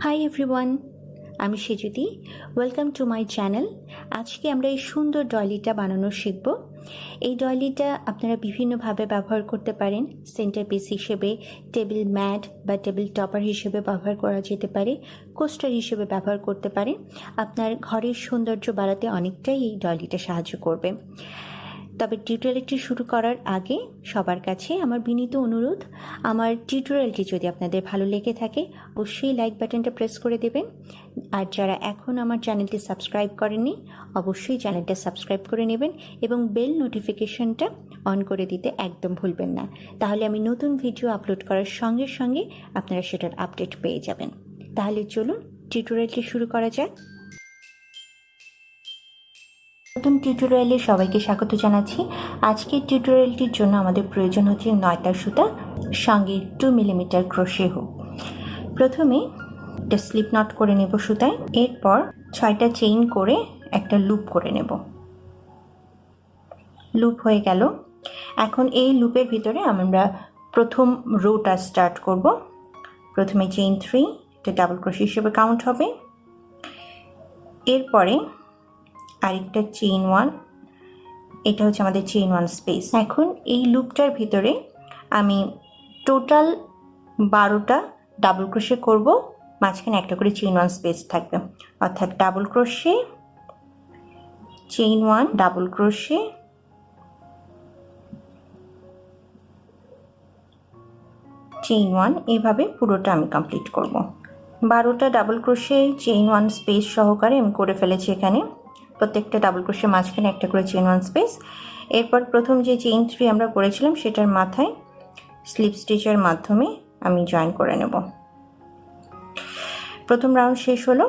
Hi everyone, আমি Sejuti. Welcome to my channel. আজকে আমরা এই সুন্দর ডয়লিটা বানানো শিখব। এই ডয়লিটা আপনারা বিভিন্নভাবে ব্যবহার করতে পারেন। সেন্টার পিস হিসেবে, টেবিল ম্যাট বা টেবিল টপার হিসেবে ব্যবহার করা যেতে পারে, কোস্টার হিসেবে ব্যবহার করতে পারে। আপনার ঘরের সৌন্দর্য বাড়াতে অনেকটাই এই ডয়লিটা সাহায্য করবে। তবে টিউটোরিয়ালটি শুরু করার আগে সবার কাছে আমার বিনীত অনুরোধ, আমার টিউটোরিয়ালটি যদি আপনাদের ভালো লেগে থাকে অবশ্যই লাইক বাটনটা প্রেস করে দেবেন। আর যারা এখন আমার চ্যানেলটি সাবস্ক্রাইব করেননি অবশ্যই চ্যানেলটা সাবস্ক্রাইব করে নেবেন এবং বেল নোটিফিকেশনটা অন করে দিতে একদম ভুলবেন না। তাহলে আমি নতুন ভিডিও আপলোড করার সঙ্গে সঙ্গে আপনারা সেটার আপডেট পেয়ে যাবেন। তাহলে চলুন টিউটোরিয়ালটি শুরু করা যাক। নতুন টিউটোরিয়ালে সবাইকে স্বাগত জানাচ্ছি। আজকের টিউটোরিয়ালটির জন্য আমাদের প্রয়োজন হচ্ছে 9টা সুতা, সঙ্গে 2 মিলিমিটার ক্রোশে হুক। প্রথমে একটা স্লিপ নট করে নেব সুতায়, এরপর 6টা চেইন করে একটা লুপ করে নেব। লুপ হয়ে গেল। এখন এই লুপের ভিতরে আমরা প্রথম রোটা স্টার্ট করব। প্রথমে চেইন 3, এটা ডাবল ক্রোশে হিসেবে কাউন্ট হবে। এরপরে আরেকটা চেইন 1, এটা হচ্ছে আমাদের চেইন 1 স্পেস। এখন এই লুপটার ভিতরে আমি টোটাল 12টা ডাবল ক্রোশে করব, মাঝখানে একটা করে চেইন 1 স্পেস থাকবে। অর্থাৎ double crochet, chain 1, double crochet, chain 1, এইভাবে পুরোটা আমি কমপ্লিট করব। 12টা ডাবল ক্রোশে চেইন 1 স্পেস সহকারে আমি করে ফেলেছি। এখানে প্রত্যেকটা ডাবল ক্রোশে মাঝখানে একটা করে চেইন 1 স্পেস। এরপর প্রথম যে চেইন 3 আমরা করেছিলাম সেটার মাথায় স্লিপ স্টিচের মাধ্যমে আমি জয়েন করে নেব। প্রথম রাউন্ড শেষ হলো।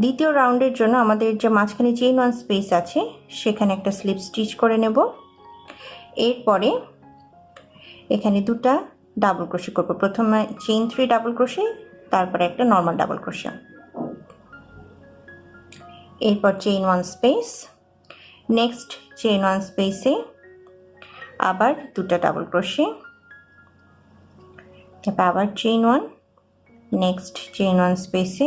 দ্বিতীয় রাউন্ডের জন্য আমাদের যে মাঝখানে চেইন 1 স্পেস আছে সেখানে একটা স্লিপ স্টিচ করে নেব। এরপরে এখানে 2টা ডাবল ক্রোশে করব। প্রথমে চেইন 3 ডাবল ক্রোশে, তারপরে একটা নর্মাল ডাবল ক্রোশে। এরপর চেইন 1 স্পেস, নেক্সট চেইন 1 স্পেসে আবার 2টা ডাবল ক্রোশে, তারপর আবার চেইন 1, নেক্সট চেইন 1 স্পেসে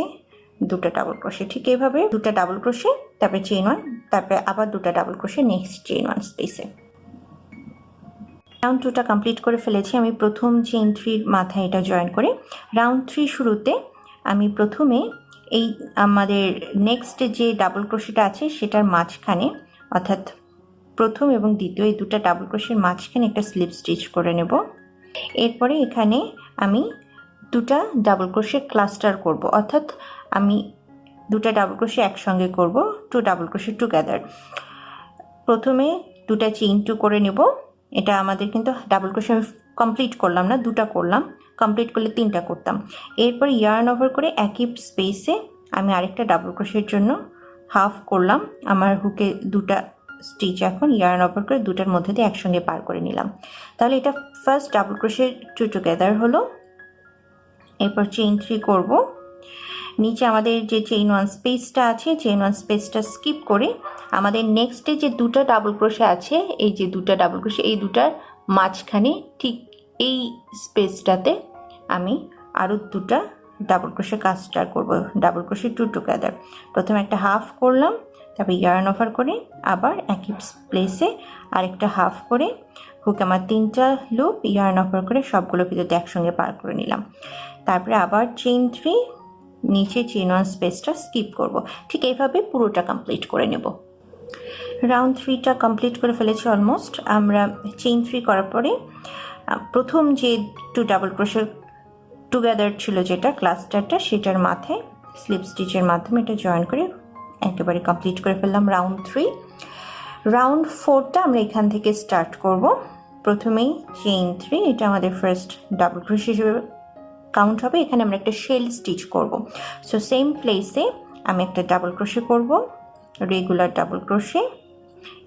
2টা ডাবল ক্রোশে। ঠিক এইভাবে 2টা ডাবল ক্রোশে, তারপরে চেইন 1, তারপরে আবার 2টা ডাবল ক্রোশে, নেক্সট চেইন 1 স্পেসে। রাউন্ড 2টা কমপ্লিট করে ফেলেছি আমি প্রথম চেইন 3 মাথায় এটা জয়েন করে। রাউন্ড 3 শুরুতে আমি প্রথমে এই আমাদের নেক্সট যে ডাবল ক্রোশেটা আছে সেটার মাঝখানে, অর্থাৎ প্রথম এবং দ্বিতীয় এই 2টা ডাবল ক্রোশের মাঝখানে একটা স্লিপ স্টিচ করে নেব। এরপরে এখানে আমি 2টা ডাবল ক্রোশে ক্লাস্টার করব, অর্থাৎ আমি 2টা ডাবল ক্রোশে একসঙ্গে করব, 2 ডাবল ক্রোশে টুগেদার। প্রথমে 2টা চেইন 2 করে নেব। এটা আমাদের কিন্তু ডাবল ক্রোশে আমি কমপ্লিট করলাম না, 2টা করলাম। কমপ্লিট করলে 3টা করতাম। এরপর ইয়ার্ন ওভার করে একই স্পেসে আমি আরেকটা ডাবল ক্রোশের জন্য হাফ করলাম। আমার হুকে 2টা স্টিচ এখন ইয়ার্ন ওভার করে 2টার মধ্যে দিয়ে একসঙ্গে পার করে নিলাম। তাহলে এটা ফার্স্ট ডাবল ক্রোশে 2 টুগেদার হলো। এরপর চেইন 3 করব। নিচে আমাদের যে চেইন 1 স্পেসটা আছে, চেইন 1 স্পেসটা স্কিপ করে আমাদের নেক্সটে যে 2টা ডাবল ক্রোশে আছে, এই যে 2টা ডাবল ক্রোশে, এই 2টার মাঝখানে ঠিক এই স্পেসটাতে আমি আরও 2টা ডাবল ক্রোশে কাজ স্টার্ট করব। Double crochet 2 together. প্রথমে একটা হাফ করলাম, তারপর ইয়ার্ন ওভার করে আবার একই প্লেসে আরেকটা হাফ করে হুক আমার 3টা লুপ ইয়ার্ন ওভার করে সবগুলো ভিতরে একসঙ্গে পার করে নিলাম। তারপরে আবার চেইন 3, নিচে চেইন 1 স্পেসটা স্কিপ করব। ঠিক এইভাবে পুরোটা কমপ্লিট করে নেব। রাউন্ড 3টা কমপ্লিট করে ফেলেছি অলমোস্ট। আমরা চেইন 3 করার পরে প্রথম যে 2 ডাবল ক্রোশে টুগেদার ছিল যেটা ক্লাস্টারটা, সেটার মাথায় স্লিপ স্টিচের মাধ্যমে এটা জয়েন করে একেবারে কমপ্লিট করে ফেললাম রাউন্ড 3। রাউন্ড 4টা আমরা এখান থেকে স্টার্ট করব। প্রথমেই চেইন 3, এটা আমাদের ফার্স্ট ডাবল ক্রোশে হিসেবে কাউন্ট হবে। এখানে আমরা একটা শেল স্টিচ করব। সো সেম প্লেসে আমি একটা ডাবল ক্রোশে করব, রেগুলার ডাবল ক্রোশে।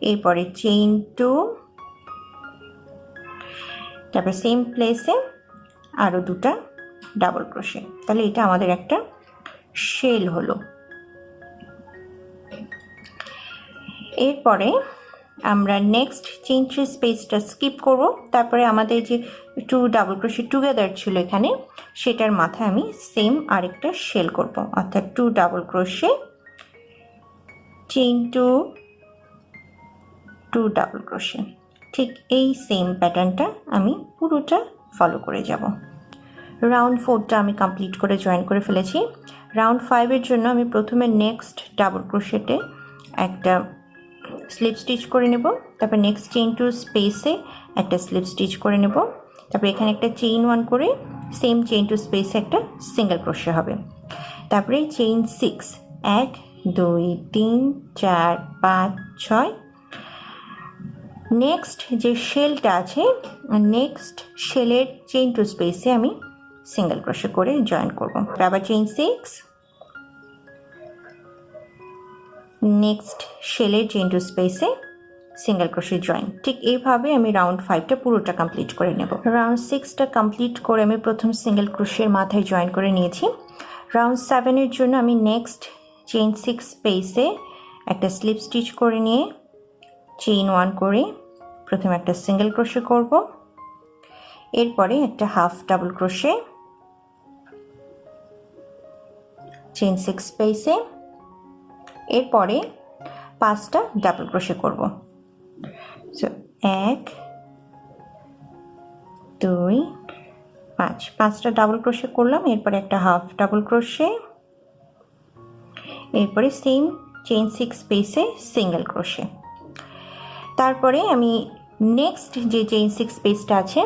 এরপরে চেইন 2, তারপর সেম প্লেসে আরও 2টা ডাবল ক্রোশে। তাহলে এটা আমাদের একটা শেল হলো। এরপরে আমরা নেক্সট চেইন 3 স্পেসটা স্কিপ করব। তারপরে আমাদের যে 2 ডাবল ক্রোশে টুগেদার ছিল এখানে, সেটার মাথায় আমি সেম আরেকটা শেল করব, অর্থাৎ 2 double crochet chain 2 double crochet. ঠিক এই সেম প্যাটার্নটা আমি পুরোটা ফলো করে যাব। রাউন্ড 4টা আমি কমপ্লিট করে জয়েন করে ফেলেছি। রাউন্ড 5-এর জন্য আমি প্রথমে নেক্সট ডাবল ক্রোশেটে একটা স্লিপ স্টিচ করে নেব, তারপর নেক্সট চেইন 2 স্পেসে একটা স্লিপ স্টিচ করে নেব, তারপর এখানে একটা চেইন 1 করে সেম চেইন 2 স্পেসে একটা সিঙ্গেল ক্রোশে হবে। তারপরে চেইন 6, 1 2 3 4 5 6। নেক্সট যে শেলটা আছে, নেক্সট শেলের চেইন 2 স্পেসে আমি সিঙ্গেল ক্রোশে করে জয়েন করব। আবার চেইন 6, নেক্সট শেলের চেইন 2 স্পেসে সিঙ্গেল ক্রোশে জয়েন। ঠিক এইভাবে আমি রাউন্ড 5টা পুরোটা কমপ্লিট করে নেব। রাউন্ড 6টা কমপ্লিট করে আমি প্রথম সিঙ্গেল ক্রোশের মাথায় জয়েন করে নিয়েছি। রাউন্ড 7-এর জন্য আমি নেক্সট চেইন 6 স্পেসে একটা স্লিপ স্টিচ করে নিয়ে চেইন 1 করে প্রথমে একটা সিঙ্গেল ক্রোশে করব, এরপরে একটা হাফ ডাবল ক্রোশে চেইন 6 স্পেসে, এরপরে 5টা ডাবল ক্রোশে করব। সো 1 2 5, 5টা ডাবল ক্রোশে করলাম, এরপরে একটা হাফ ডাবল ক্রোশে, এরপরে সেম চেইন 6 স্পেসে সিঙ্গেল ক্রোশে। তারপরে আমি নেক্সট যে চেইন 6 স্পেসটা আছে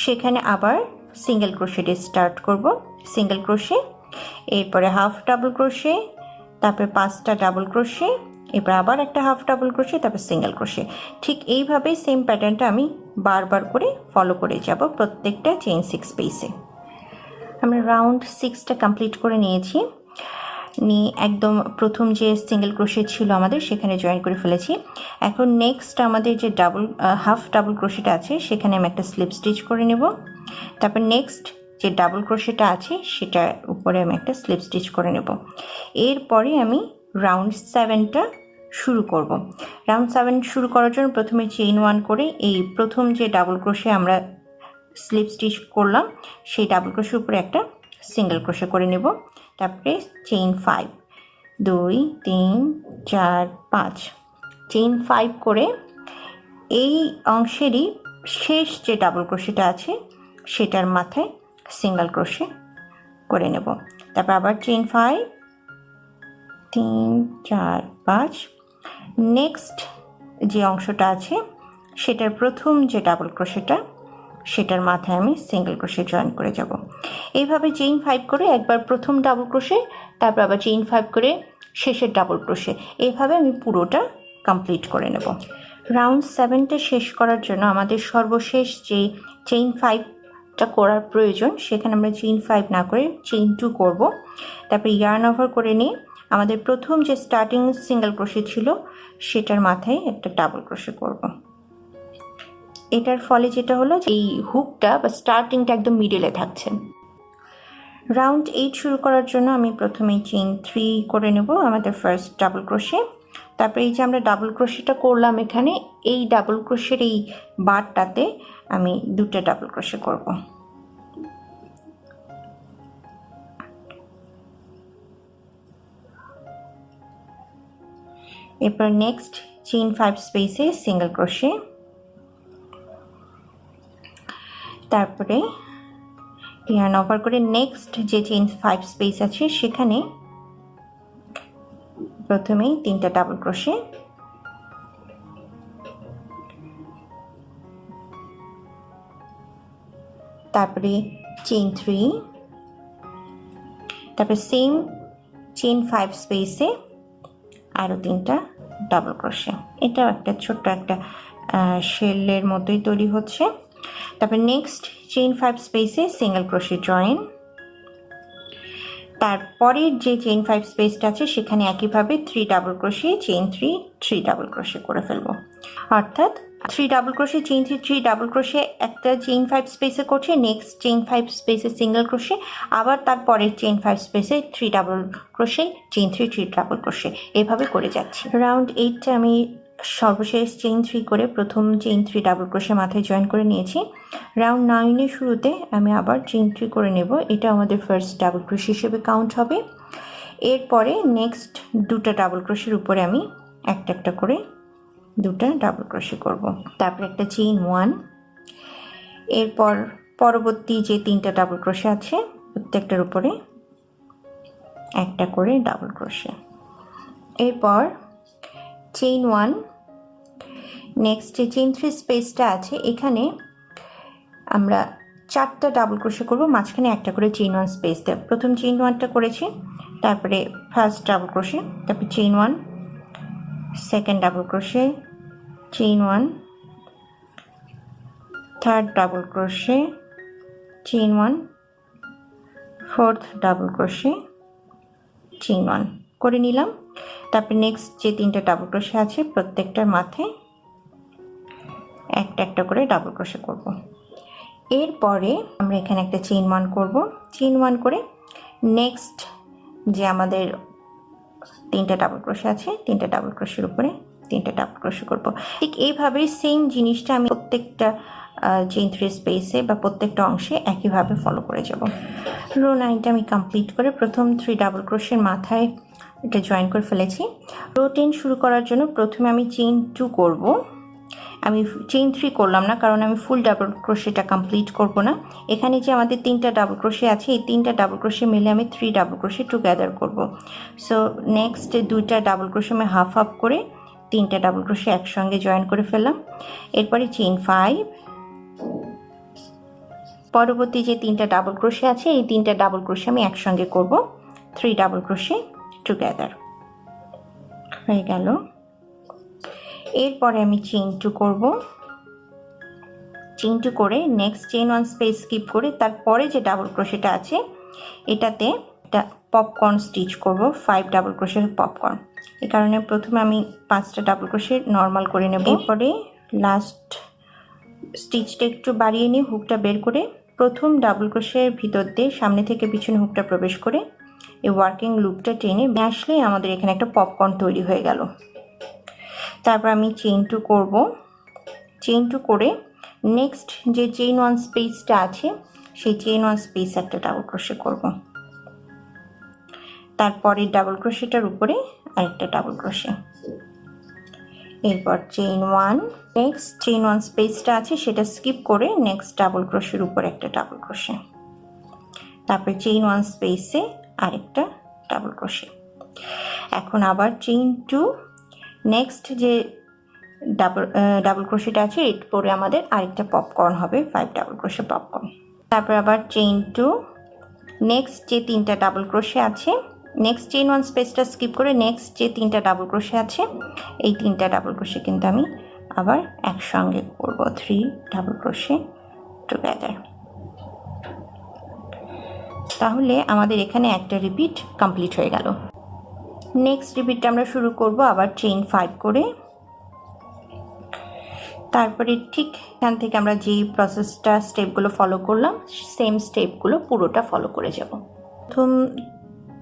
সেখানে আবার সিঙ্গেল ক্রোশে দিয়ে স্টার্ট করব, সিঙ্গেল ক্রোশে, এরপরে হাফ ডাবল ক্রোশে, তারপরে 5টা ডাবল ক্রোশে, এরপর আবার একটা হাফ ডাবল ক্রোশে, তারপর সিঙ্গেল ক্রোশে। ঠিক এইভাবে সেম প্যাটার্নটা আমি বারবার করে ফলো করে যাব প্রত্যেকটা চেইন 6 স্পেসে। আমরা রাউন্ড 6টা কমপ্লিট করে নিয়েছি, নিয়ে একদম প্রথম যে সিঙ্গেল ক্রোশে ছিল আমাদের সেখানে জয়েন করে ফেলেছি। এখন নেক্সট আমাদের যে হাফ ডাবল ক্রোশেটা আছে সেখানে আমি একটা স্লিপ স্টিচ করে নেব, তারপর নেক্সট যে ডাবল ক্রোশেটা আছে সেটার উপরে আমি একটা স্লিপ স্টিচ করে নেব। এরপরে আমি রাউন্ড 7টা শুরু করব। রাউন্ড 7 শুরু করার জন্য প্রথমে চেইন 1 করে এই প্রথম যে ডাবল ক্রোশে আমরা স্লিপ স্টিচ করলাম সেই ডাবল ক্রোশের উপরে একটা সিঙ্গেল ক্রোশে করে নেব, তারপরে চেইন 5 2 3 4 5, চেইন 5 করে এই অংশেরই শেষ যে ডাবল ক্রোশেটা আছে সেটার মাথায় সিঙ্গেল ক্রোশে করে নেব। তারপর আবার চেইন 5 3 4 5, নেক্সট যে অংশটা আছে সেটার প্রথম যে ডাবল ক্রোশেটা সেটার মাথায় আমি সিঙ্গেল ক্রোশে জয়েন করে যাব। এইভাবে চেইন 5 করে একবার প্রথম ডাবল ক্রোশে, তারপর আবার চেইন 5 করে শেষের ডাবল ক্রোশে, এইভাবে আমি পুরোটা কমপ্লিট করে নেব। রাউন্ড 7টা শেষ করার জন্য আমাদের সর্বশেষ যে চেইন 5টা করার প্রয়োজন সেখানে আমরা চেইন 5 না করে চেইন 2 করব। তারপর ইয়ার্ন ওভার করে নিয়ে আমাদের প্রথম যে স্টার্টিং সিঙ্গেল ক্রোশে ছিল সেটার মাথায় একটা ডাবল ক্রোশে করব। এটার ফলে যেটা হলো এই হুকটা বা স্টার্টিংটা একদম মিডলে থাকছে। রাউন্ড 8 শুরু করার জন্য আমি প্রথমে চেইন 3 করে নেব আমাদের ফার্স্ট ডাবল ক্রোশে, তারপরে এই যে আমরা ডাবল ক্রোশেটা করলাম এখানে এই ডাবল ক্রোশের এই বারটাতে আমি 2টা ডাবল ক্রোশে করব। এরপর নেক্সট চেইন 5 স্পেসে সিঙ্গেল ক্রোশে, তারপরে ইয়ার্ন ওভার করে নেক্সট যে চেইন 5 স্পেস আছে সেখানে প্রথমেই 3টা ডাবল ক্রোশে, তারপরে চেইন 3, তারপরে সেম চেইন 5 স্পেসে আরও 3টা ডাবল ক্রোশে। এটাও একটা ছোট্ট একটা শেলের মতোই তৈরি হচ্ছে। তারপর নেক্সট চেইন 5 স্পেসে সিঙ্গেল ক্রোশে জয়েন, তারপরের যে চেইন 5 স্পেসটা আছে সেখানে একইভাবে 3 double crochet chain 3 3 double crochet করে ফেলবো, অর্থাৎ 3 double crochet, chain 3 double crochet একটা চেইন 5 স্পেসে করছি, নেক্সট চেইন 5 স্পেসে সিঙ্গেল ক্রোশে, আবার তারপরের চেইন 5 স্পেসে 3 double crochet, chain 3 double crochet, এভাবে করে যাচ্ছি। রাউন্ড 8 আমি সর্বশেষ চেইন 3 করে প্রথম চেইন 3 ডাবল ক্রোশে মাথায় জয়েন করে নিয়েছি। রাউন্ড 9 শুরুতে আমি আবার চেইন 3 করে নেব, এটা আমাদের ফার্স্ট ডাবল ক্রোশ হিসেবে কাউন্ট হবে। এরপরে নেক্সট দুটো ডাবল ক্রোশের উপরে আমি একটা একটা করে দুটো ডাবল ক্রোশে করব, তারপর একটা চেইন 1, এরপর পরবর্তী যে 3টা ডাবল ক্রোশে আছে প্রত্যেকটার উপরে একটা করে ডাবল ক্রোশে, এরপর চেইন 1, নেক্সট যে চেইন 3 স্পেসটা আছে এখানে আমরা 4টা ডাবল ক্রোশে করব, মাঝখানে একটা করে চেইন 1 স্পেস দেব। প্রথম চেইন 1টা করেছি, তারপরে ফার্স্ট ডাবল ক্রোশে, তারপর chain 1, second double crochet, chain 1, third double crochet, chain 1, fourth double crochet, chain 1 করে নিলাম। তারপর নেক্সট যে 3টা ডাবল ক্রোশে আছে প্রত্যেকটার মাথায় একটা একটা করে ডাবল ক্রোশে করব। এরপরে আমরা এখানে একটা চেইন 1 করব, চেইন 1 করে নেক্সট যে আমাদের 3টা ডাবল ক্রোশে আছে 3টা ডাবল ক্রোশের উপরে 3টা ডাবল ক্রোশে করব। ঠিক এইভাবে সেম জিনিসটা আমি প্রত্যেকটা চেইন 3 স্পেসে বা প্রত্যেকটা অংশে একইভাবে ফলো করে যাব। রো 9টা আমি কমপ্লিট করে প্রথম 3 ডাবল ক্রোশের মাথায় এটা জয়েন করে ফেলেছি। রো 10 শুরু করার জন্য প্রথমে আমি চেইন 2 করব, আমি চেইন 3 করলাম না কারণ আমি ফুল ডাবল ক্রোশেটা কমপ্লিট করব না। এখানে যে আমাদের 3টা ডাবল ক্রোশে আছে এই 3টা ডাবল ক্রোশে মিলে আমি 3 ডাবল ক্রোশে টুগেদার করব। সো নেক্সট 2টা ডাবল ক্রোশে আমি হাফ হাফ করে 3টা ডাবল ক্রোশে একসঙ্গে জয়েন করে ফেললাম। এরপরে চেইন 5, পরবর্তী যে 3টা ডাবল ক্রোশে আছে এই 3টা ডাবল ক্রোশে আমি একসঙ্গে করব, 3 ডাবল ক্রোশে টুগেদার হয়ে গেল। এরপরে আমি চেইন 2 করব, চেইন 2 করে নেক্সট চেইন 1 স্পেস স্কিপ করে তারপরে যে ডাবল ক্রোশেটা আছে এটাতে একটা পপকর্ন স্টিচ করব, 5 ডাবল ক্রোশের পপকর্ন। এই কারণে প্রথমে আমি 5টা ডাবল ক্রোশে নর্মাল করে নেব, এরপরে লাস্ট স্টিচটা একটু বাড়িয়ে নিয়ে হুকটা বের করে প্রথম ডাবল ক্রোশের ভিতর দিয়ে সামনে থেকে পিছনে হুকটা প্রবেশ করে এই ওয়ার্কিং লুপটা টেনে আসলেই আমাদের এখানে একটা পপকর্ন তৈরি হয়ে গেল। তারপর আমি চেইন 2 করব, চেইন 2 করে নেক্সট যে চেইন 1 স্পেসটা আছে সেই চেইন 1 স্পেস একটা ডাবল ক্রোশে করব, তারপরে ডাবল ক্রোশেটার উপরে আরেকটা ডাবল ক্রোশে, এরপর চেইন 1, নেক্সট চেইন 1 স্পেসটা আছে সেটা স্কিপ করে নেক্সট ডাবল ক্রোশের উপর একটা ডাবল ক্রোশে, তারপরে চেইন 1 স্পেসে আরেকটা ডাবল ক্রোশে। এখন আবার চেইন 2, নেক্সট যে ডাবল ক্রোশেটা আছে এর পরে আমাদের আরেকটা পপকর্ন হবে, 5 ডাবল ক্রোশে পপকর্ন। তারপর আবার চেইন 2, নেক্সট যে 3টা ডাবল ক্রোশে আছে নেক্সট চেইন 1 স্পেসটা স্কিপ করে নেক্সট যে 3টা ডাবল ক্রোশে আছে এই 3টা ডাবল ক্রোশে কিন্তু আমি আবার একসঙ্গে করব, 3 ডাবল ক্রোশে টুগেদার। তাহলে আমাদের এখানে একটা রিপিট কমপ্লিট হয়ে গেল। নেক্সট রিপিটটা আমরা শুরু করব আবার চেইন 5 করে, তারপরে ঠিক এখান থেকে আমরা যে প্রসেসটা স্টেপগুলো ফলো করলাম সেম স্টেপগুলো পুরোটা ফলো করে যাব। প্রথম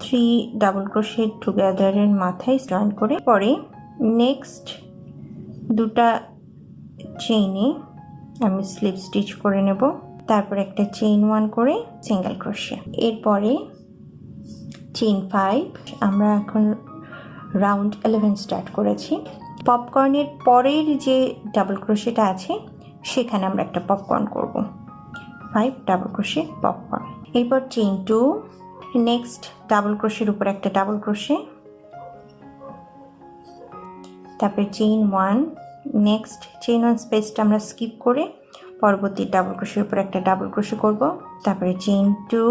3 ডাবল ক্রোশে টুগেদারের মাথায় জয়েন করে পরে নেক্সট দুটা চেইনে আমি স্লিপ স্টিচ করে নেব, তারপর একটা চেইন 1 করে সিঙ্গেল ক্রোশে, এরপরে চেইন 5। আমরা এখন রাউন্ড 11 স্টার্ট করেছি। পপকর্নের পরের যে ডাবল ক্রোশেটা আছে সেখানে আমরা একটা পপকর্ন করব, 5 ডাবল ক্রোশে পপকর্ন। এরপর চেইন 2, নেক্সট ডাবল ক্রোশের উপর একটা ডাবল ক্রোশে, তারপরে চেইন 1, নেক্সট চেইন 1 স্পেসটা আমরা স্কিপ করে পরবর্তী ডাবল ক্রোশের উপর একটা ডাবল ক্রোশে করব, তারপরে চেইন 2,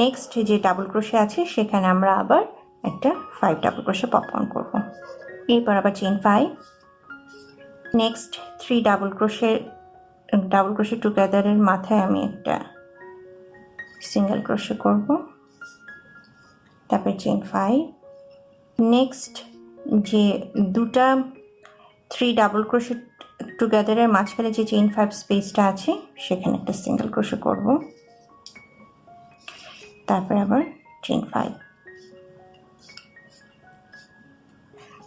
নেক্সট যে ডাবল ক্রোশে আছে সেখানে আমরা আবার একটা 5 ডাবল ক্রোশে পপকর্ন করব। এরপর আবার চেইন 5, নেক্সট 3 ডাবল ক্রোশে টুগেদারের মাথায় আমি একটা সিঙ্গেল ক্রোশে করব, তারপরে চেইন 5, নেক্সট যে দুটা 3 ডাবল ক্রোশেট টুগেদারের মাঝখানে যে চেইন 5 স্পেসটা আছে সেখানে একটা সিঙ্গেল ক্রোশে করব, তারপর আবার চেইন 5।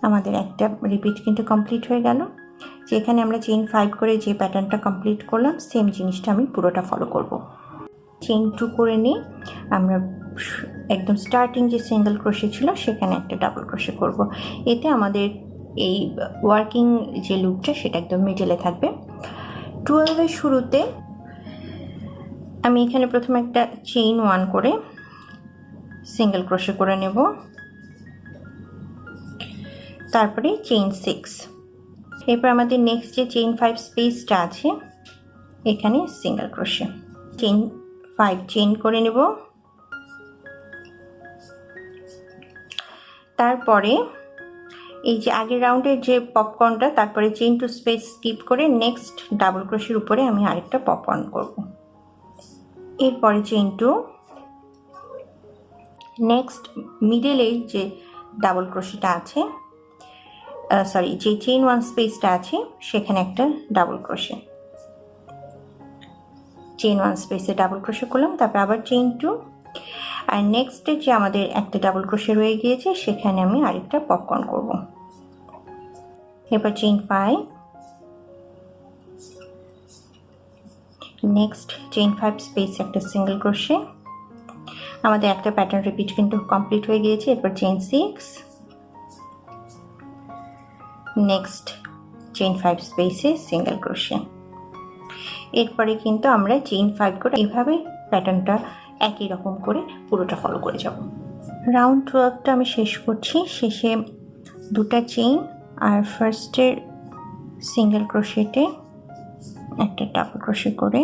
আমাদের একটা রিপিট কিন্তু কমপ্লিট হয়ে গেল। যেখানে আমরা চেইন 5 করে যে প্যাটার্নটা কমপ্লিট করলাম সেম জিনিসটা আমি পুরোটা ফলো করব। চেইন 2 করে নিয়ে আমরা একদম স্টার্টিং যে সিঙ্গেল ক্রোশে ছিল সেখানে একটা ডাবল ক্রোশে করব। এতে আমাদের এই ওয়ার্কিং যে লুপটা সেটা একদম মিডলে থাকবে। 12-এর শুরুতে আমি এখানে প্রথমে একটা চেইন 1 করে সিঙ্গেল ক্রোশে করে নেব, তারপরে চেইন 6। এরপর আমাদের নেক্সট যে চেইন 5 স্পেসটা আছে এখানে সিঙ্গেল ক্রোশে, চেইন 5 চেইন করে নেব। তারপরে এই যে আগের রাউন্ডের যে পপকর্নটা, তারপরে চেইন 2 স্পেস স্কিপ করে নেক্সট ডাবল ক্রোশের উপরে আমি আরেকটা পপকর্ন করব। এরপরে চেইন 2, নেক্সট মিডলে যে ডাবল ক্রোশেটা আছে, সরি যে চেইন 1 স্পেসটা আছে সেখানে একটা ডাবল ক্রোশে, চেইন 1 স্পেসে ডাবল ক্রোশে করলাম, তারপর আবার চেইন 2, আর নেক্সটে যে আমাদের একটা ডাবল ক্রোশে রয়ে গিয়েছে সেখানে আমি আরেকটা পপকর্ন করব। এবার চেইন 5, নেক্সট চেইন 5 স্পেস একটা সিঙ্গেল ক্রোশে, আমাদের একটা প্যাটার্ন রিপিট কিন্তু কমপ্লিট হয়ে গিয়েছে। এরপর চেইন 6, নেক্সট চেইন 5 স্পেসে সিঙ্গেল ক্রোশে। এরপরে কিন্তু আমরা চেইন 5 করে এইভাবে প্যাটার্নটা একই রকম করে পুরোটা ফলো করে যাব। রাউন্ড 12টা আমি শেষ করছি। শেষে দুটা চেইন আর ফার্স্টের সিঙ্গেল ক্রোশেটে একটা ডাবল ক্রোশে করে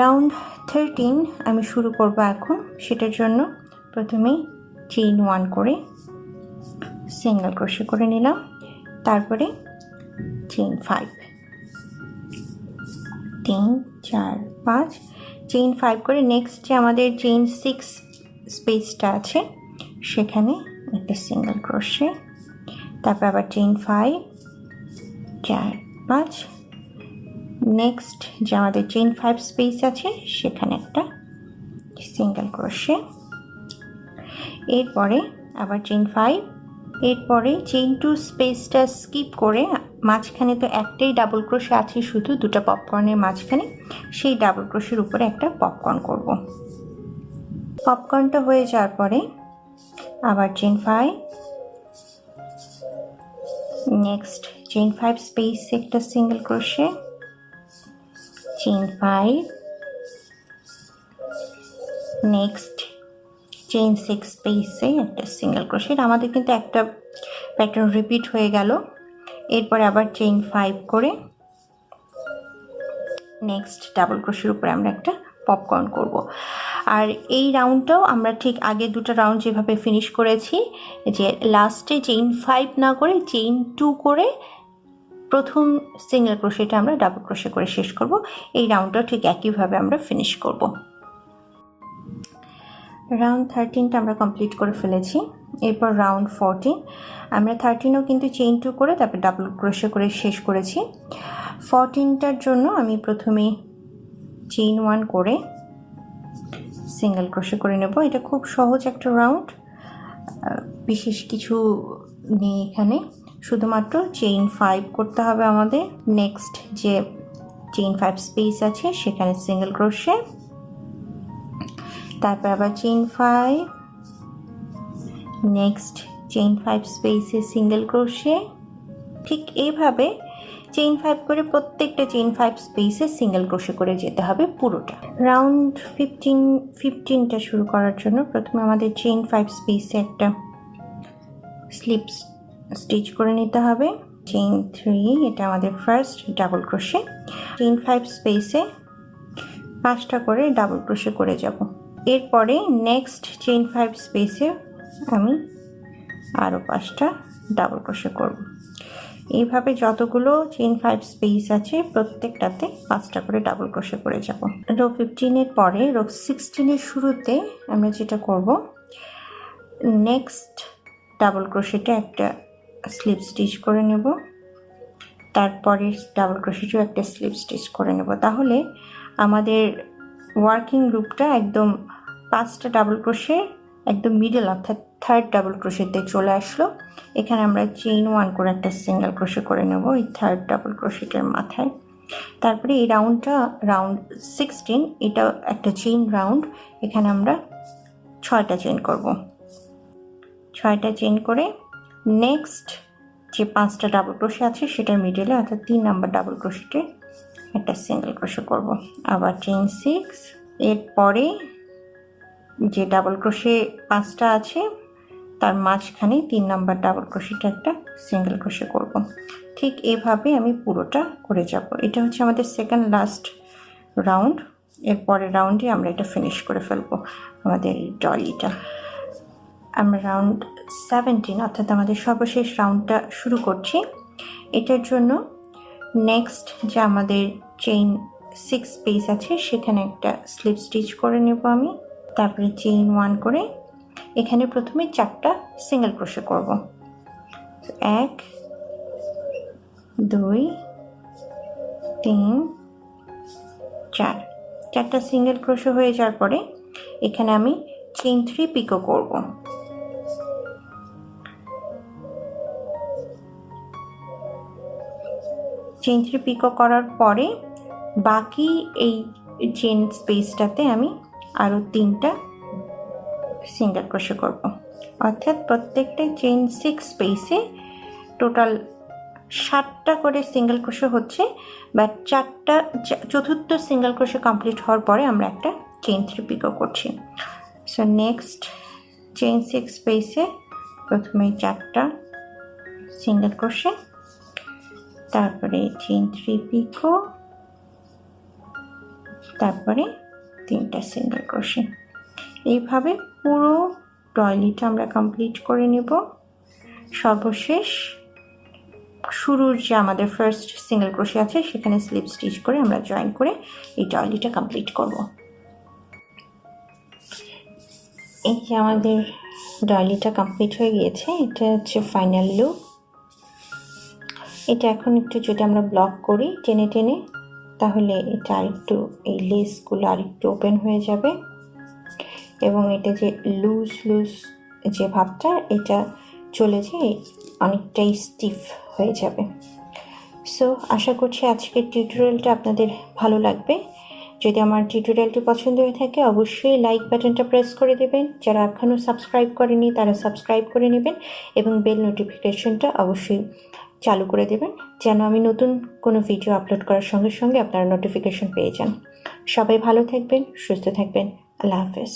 রাউন্ড 13 আমি শুরু করব এখন। সেটার জন্য প্রথমে চেইন 1 করে সিঙ্গেল ক্রোশে করে নিলাম, তারপরে চেইন 5, 3 4 5 চেইন 5 করে নেক্সট যে আমাদের চেইন 6 স্পেসটা আছে সেখানে একটা সিঙ্গেল ক্রোশে, তারপর আবার চেইন 5 4 5, নেক্সট যে আমাদের চেইন 5 স্পেস আছে সেখানে একটা সিঙ্গেল ক্রোশে, এরপরে আবার চেইন 5, এরপরে চেইন 2 স্পেসটা স্কিপ করে মাঝখানে তো একটাই ডাবল ক্রোশে আছে শুধু দুটো পপকর্নের মাঝখানে, সেই ডাবল ক্রোশের উপরে একটা পপকর্ন করব। পপকর্নটা হয়ে যাওয়ার পরে আবার চেইন 5, নেক্সট চেইন 5 স্পেস একটা single crochet, chain 5, next chain 6 স্পেসে একটা সিঙ্গেল ক্রোশে। আমাদের কিন্তু একটা প্যাটার্ন রিপিট হয়ে গেল। এরপরে আবার চেইন 5 করে নেক্সট ডাবল ক্রোশের উপরে আমরা একটা পপকর্ন করব। আর এই রাউন্ডটাও আমরা ঠিক আগে দুটো রাউন্ড যেভাবে ফিনিশ করেছি, যে লাস্টে চেইন 5 না করে চেইন 2 করে প্রথম সিঙ্গেল ক্রোশেটা আমরা ডাবল ক্রোশে করে শেষ করব। এই রাউন্ডটাও ঠিক একইভাবে আমরা ফিনিশ করব। রাউন্ড 13টা আমরা কমপ্লিট করে ফেলেছি। এরপর রাউন্ড 14 আমরা 13ও কিন্তু চেইন 2 করে তারপর ডাবল ক্রোশে করে শেষ করেছি। 14টার জন্য আমি প্রথমে চেইন 1 করে সিঙ্গেল ক্রোশে করে নেব। এটা খুব সহজ একটা রাউন্ড, বিশেষ কিছু নেই এখানে, শুধুমাত্র চেইন 5 করতে হবে আমাদের। নেক্সট যে চেইন 5 স্পেস আছে সেখানে সিঙ্গেল ক্রোশে, তারপর আবার চেইন 5, নেক্সট চেইন 5 স্পেসে সিঙ্গেল ক্রোশে। ঠিক এইভাবে চেইন 5 করে প্রত্যেকটা চেইন 5 স্পেসে সিঙ্গেল ক্রোশে করে যেতে হবে পুরোটা। রাউন্ড 15টা শুরু করার জন্য প্রথমে আমাদের চেইন 5 স্পেসে একটা স্লিপ স্টিচ করে নিতে হবে। চেইন 3, এটা আমাদের ফার্স্ট ডাবল ক্রোশে। চেইন 5 স্পেসে 5টা করে ডাবল ক্রোশে করে যাব। এরপরে নেক্সট চেইন 5 স্পেসে আমি আরও 5টা ডাবল ক্রোশে করব। এইভাবে যতগুলো চেইন 5 স্পেস আছে প্রত্যেকটাতে 5টা করে ডাবল ক্রোশে করে যাব। রো 15-এর পরে রো 16-এর শুরুতে আমরা যেটা করব, নেক্সট ডাবল ক্রোশেটা একটা স্লিপ স্টিচ করে নেব, তারপরে ডাবল ক্রোশেটেও একটা স্লিপ স্টিচ করে নেব। তাহলে আমাদের ওয়ার্কিং লুপটা একদম 5টা ডাবল ক্রোশে একদম মিডল অর্থাৎ থার্ড ডাবল ক্রোশেতে চলে আসলো। এখানে আমরা চেইন 1 করে একটা সিঙ্গেল ক্রোশে করে নেব এই থার্ড ডাবল ক্রোশেটের মাথায়। তারপরে এই রাউন্ডটা রাউন্ড 16, এটা একটা চেইন রাউন্ড, এখানে আমরা 6টা চেইন করব। 6টা চেইন করে নেক্সট যে 5টা ডাবল ক্রোশে আছে সেটার মিডলে অর্থাৎ 3 নাম্বার ডাবল ক্রোশেটে একটা সিঙ্গেল ক্রোশে করব। আবার চেইন 6, এরপরে যে ডাবল ক্রোশে 5টা আছে তার মাঝখানে 3 নাম্বার ডাবল ক্রোশেটে একটা সিঙ্গেল ক্রোশে করব। ঠিক এভাবে আমি পুরোটা করে যাব। এটা হচ্ছে আমাদের সেকেন্ড লাস্ট রাউন্ড। এরপরের রাউন্ডে আমরা এটা ফিনিশ করে ফেলবো আমাদের এই ডলিটা। আমরা রাউন্ড 17 অর্থাৎ আমাদের সর্বশেষ রাউন্ডটা শুরু করছি। এটার জন্য নেক্সট যে আমাদের চেইন 6 স্পেস আছে সেখানে একটা স্লিপ স্টিচ করে নেব আমি। তারপরে চেইন 1 করে এখানে প্রথমে 4টা সিঙ্গেল ক্রোশে করব। 1 2 3 4, 4টা সিঙ্গেল ক্রোশে হয়ে যাওয়ার পরে এখানে আমি চেইন 3 পিকো করব। চেইন 3 পিকো করার পরে বাকি এই চেইন স্পেসটাতে আমি আরও 3টা সিঙ্গেল ক্রোশে করব। অর্থাৎ প্রত্যেকটা চেইন 6 স্পেসে টোটাল 7টা করে সিঙ্গেল ক্রোশে হচ্ছে, বাট 4টা চতুর্থ সিঙ্গেল ক্রোশে কমপ্লিট হওয়ার পরে আমরা একটা চেইন 3 পিকো করছি। সো নেক্সট চেইন 6 স্পেসে প্রথমে 4টা সিঙ্গেল ক্রোশে, তারপরে চেইন 3 পিকো, তারপরে 3টা সিঙ্গেল ক্রোশে। এইভাবে পুরো ডয়লিটা আমরা কমপ্লিট করে নেব। সর্বশেষ শুরুর যে আমাদের ফার্স্ট সিঙ্গেল ক্রোশে আছে সেখানে স্লিপ স্টিচ করে আমরা জয়েন করে এই ডয়লিটা কমপ্লিট করব। এই যে আমাদের ডয়লিটা কমপ্লিট হয়ে গিয়েছে, এটা হচ্ছে ফাইনাল লুক। এটা এখন একটু যদি আমরা ব্লক করি টেনে টেনে, তাহলে এটা আরেকটু এই লেসগুলো আরেকটু ওপেন হয়ে যাবে এবং এটা যে লুজ লুজ যে ভাবটা এটা চলে যেয়ে অনেকটাই স্টিফ হয়ে যাবে। সো আশা করছি আজকের টিউটোরিয়ালটা আপনাদের ভালো লাগবে। যদি আমার টিউটোরিয়ালটি পছন্দ হয়ে থাকে অবশ্যই লাইক বাটনটা প্রেস করে দেবেন। যারা এখনও সাবস্ক্রাইব করেনি তারা সাবস্ক্রাইব করে নেবেন এবং বেল নোটিফিকেশনটা অবশ্যই চালু করে দেবেন, যেন আমি নতুন কোনো ভিডিও আপলোড করার সঙ্গে সঙ্গে আপনারা নোটিফিকেশন পেয়ে যান। সবাই ভালো থাকবেন, সুস্থ থাকবেন। আল্লাহ হাফেজ।